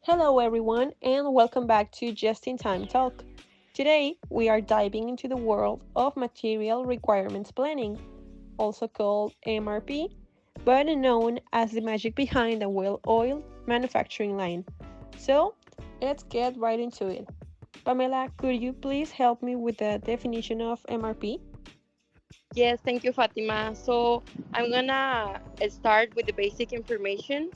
Hello, everyone, and welcome back to Just in Time Talk. Today, we are diving into the world of material requirements planning, also called MRP, but known as the magic behind a well oiled manufacturing line. So, let's get right into it. Pamela, could you please help me with the definition of MRP? Yes, thank you, Fátima. So I'm gonna start with the basic information.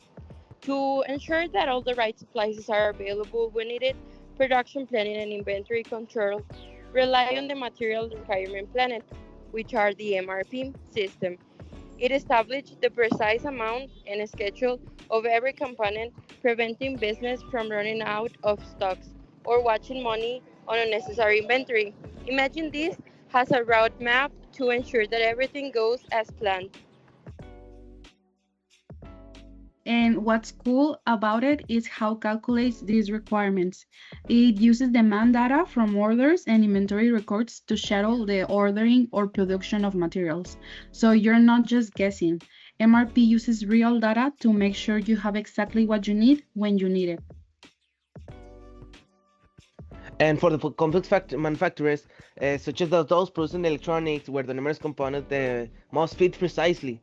To ensure that all the right supplies are available when needed, production planning and inventory control rely on the material requirement planning, which are the MRP system. It establishes the precise amount and schedule of every component, preventing business from running out of stocks or watching money on unnecessary inventory. Imagine this has a roadmap to ensure that everything goes as planned. And what's cool about it is how it calculates these requirements. It uses demand data from orders and inventory records to schedule the ordering or production of materials. So you're not just guessing. MRP uses real data to make sure you have exactly what you need when you need it. And for the complex manufacturers, such as those producing electronics, where the numerous components must fit precisely,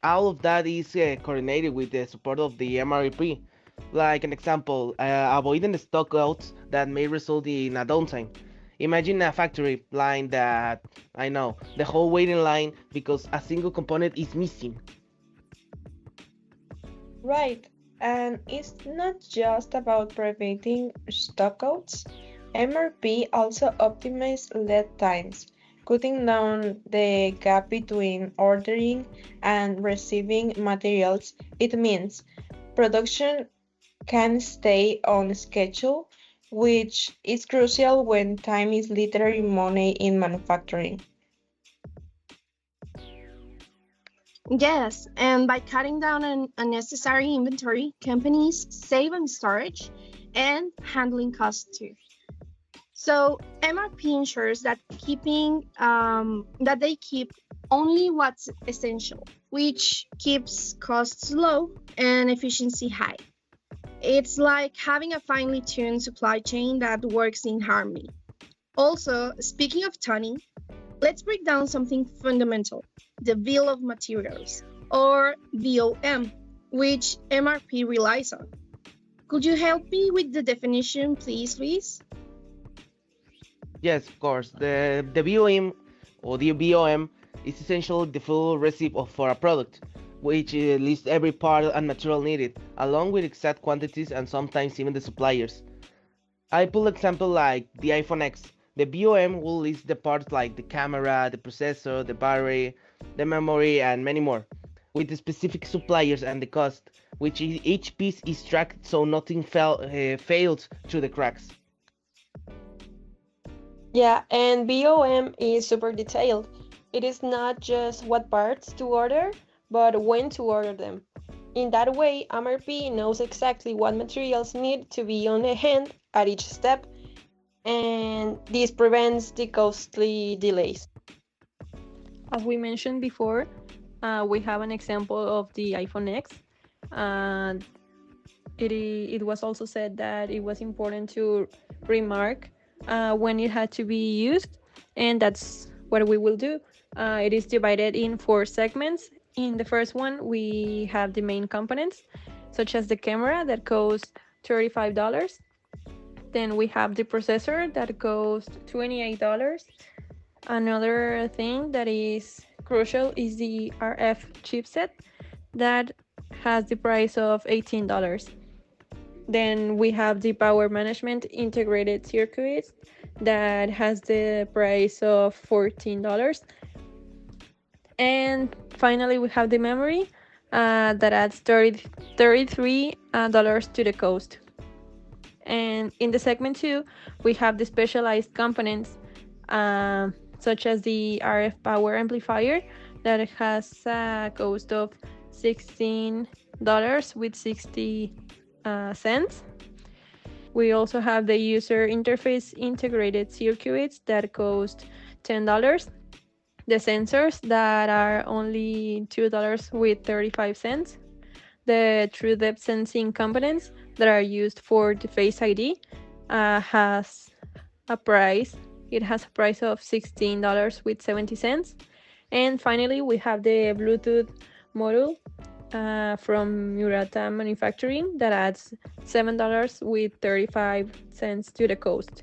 all of that is coordinated with the support of the MRP. Like an example, avoiding the stockouts that may result in a downtime. Imagine a factory line that, I know, the whole waiting line because a single component is missing. Right, and it's not just about preventing stockouts. MRP also optimizes lead times, cutting down the gap between ordering and receiving materials. It means production can stay on schedule, which is crucial when time is literally money in manufacturing. Yes, and by cutting down on unnecessary inventory, companies save on storage and handling costs too. So MRP ensures that they keep only what's essential, which keeps costs low and efficiency high. It's like having a finely tuned supply chain that works in harmony. Also, speaking of tuning, let's break down something fundamental, the bill of materials, or BOM, which MRP relies on. Could you help me with the definition, please, Luis? Yes, of course. The BOM or the BOM is essentially the full recipe for a product, which lists every part and material needed, along with exact quantities and sometimes even the suppliers. I pull example like the iPhone X. The BOM will list the parts like the camera, the processor, the battery, the memory, and many more, with the specific suppliers and the cost, which each piece is tracked so nothing fails through the cracks. Yeah, and BOM is super detailed. It is not just what parts to order, but when to order them. In that way, MRP knows exactly what materials need to be on hand at each step, and this prevents the costly delays. As we mentioned before, we have an example of the iPhone X. Uh, it was also said that it was important to remark when it had to be used, and that's what we will do. It is divided in four segments. In the first one, we have the main components, such as the camera that costs $35. Then we have the processor that costs $28. Another thing that is crucial is the RF chipset that has the price of $18. Then we have the power management integrated circuits that has the price of $14. And finally, we have the memory that adds $33 to the cost. And in the segment 2, we have the specialized components such as the RF power amplifier that has a cost of $16 with 60 cents. We also have the user interface integrated circuits that cost $10. The sensors that are only $2 with 35 cents. The true depth sensing components that are used for the Face ID has a price. It has a price of $16.70. And finally, we have the Bluetooth module from Murata Manufacturing that adds $7.35 to the cost.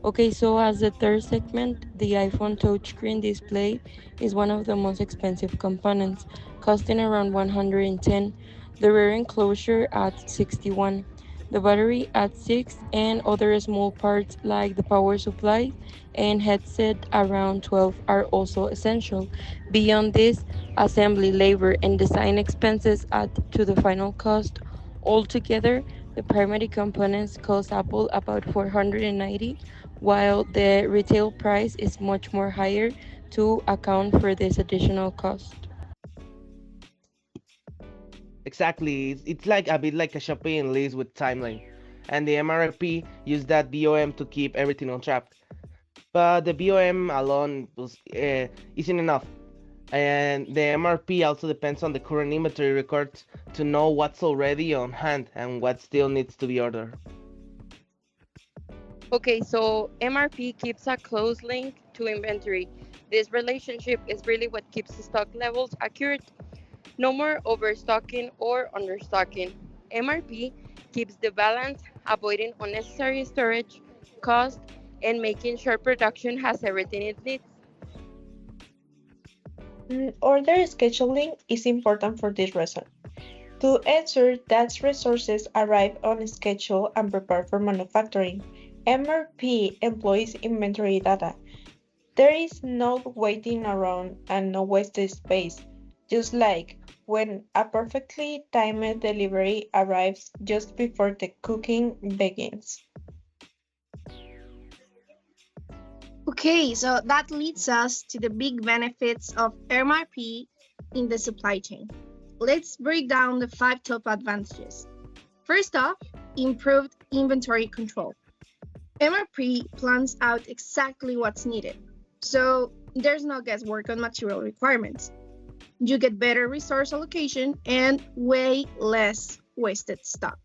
Okay, so as the third segment, the iPhone touchscreen display is one of the most expensive components, costing around 110. The rear enclosure at 61. The battery at 6, and other small parts like the power supply and headset around 12 are also essential. Beyond this, assembly, labor, and design expenses add to the final cost. Altogether, the primary components cost Apple about 490, while the retail price is much more higher to account for this additional cost. Exactly, it's like a bit like a shopping list with timeline, and the MRP used that BOM to keep everything on track. But the BOM alone isn't enough, and the MRP also depends on the current inventory records to know what's already on hand and what still needs to be ordered. Okay, so MRP keeps a close link to inventory. This relationship is really what keeps the stock levels accurate. No more overstocking or understocking. MRP keeps the balance, avoiding unnecessary storage, cost, and making sure production has everything it needs. Order scheduling is important for this reason. To ensure that resources arrive on schedule and prepared for manufacturing, MRP employs inventory data. There is no waiting around and no wasted space, just like when a perfectly timed delivery arrives just before the cooking begins. Okay, so that leads us to the big benefits of MRP in the supply chain. Let's break down the 5 top advantages. First off, improved inventory control. MRP plans out exactly what's needed, so there's no guesswork on material requirements. You get better resource allocation and way less wasted stock.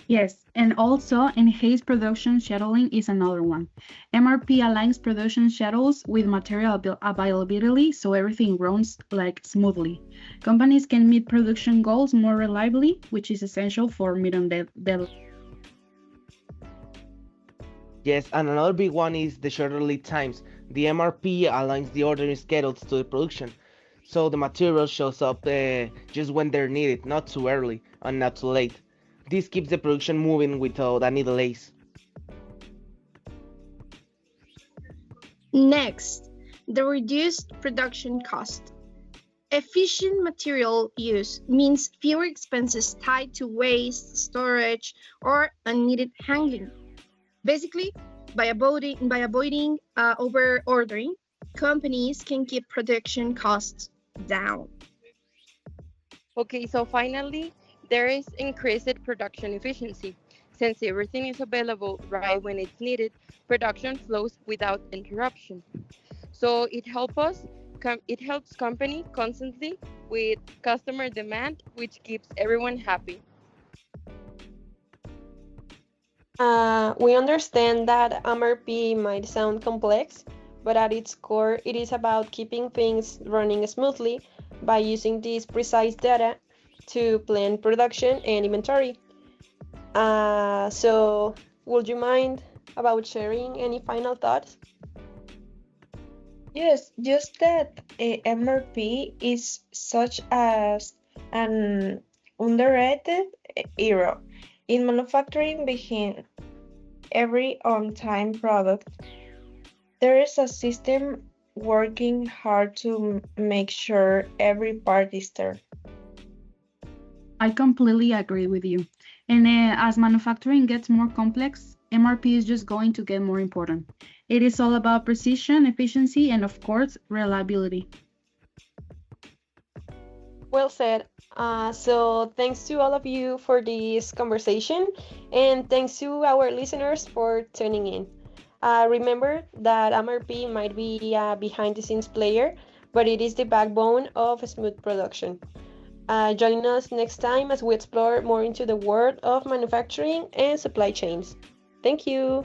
Yes, and also enhanced production scheduling is another one. MRP aligns production schedules with material availability so everything runs like smoothly. Companies can meet production goals more reliably, which is essential for meeting the Yes, and another big one is the shorter lead times. The MRP aligns the ordering schedules to the production, so the material shows up just when they're needed, not too early and not too late. This keeps the production moving without any delays. Next, the reduced production cost. Efficient material use means fewer expenses tied to waste, storage, or unneeded handling. Basically, by avoiding over ordering, companies can keep production costs down. Okay, so finally, there is increased production efficiency. Since everything is available right when it's needed, production flows without interruption. So it helps company constantly with customer demand, which keeps everyone happy. We understand that MRP might sound complex, but at its core, it is about keeping things running smoothly by using this precise data to plan production and inventory. So, would you mind about sharing any final thoughts? Yes, just that MRP is such as an underrated hero in manufacturing behind every on-time product. There is a system working hard to make sure every part is there. I completely agree with you. And as manufacturing gets more complex, MRP is just going to get more important. It is all about precision, efficiency, and of course, reliability. Well said. So thanks to all of you for this conversation, and thanks to our listeners for tuning in. Remember that MRP might be a behind the scenes player, but it is the backbone of smooth production. Join us next time as we explore more into the world of manufacturing and supply chains. Thank you.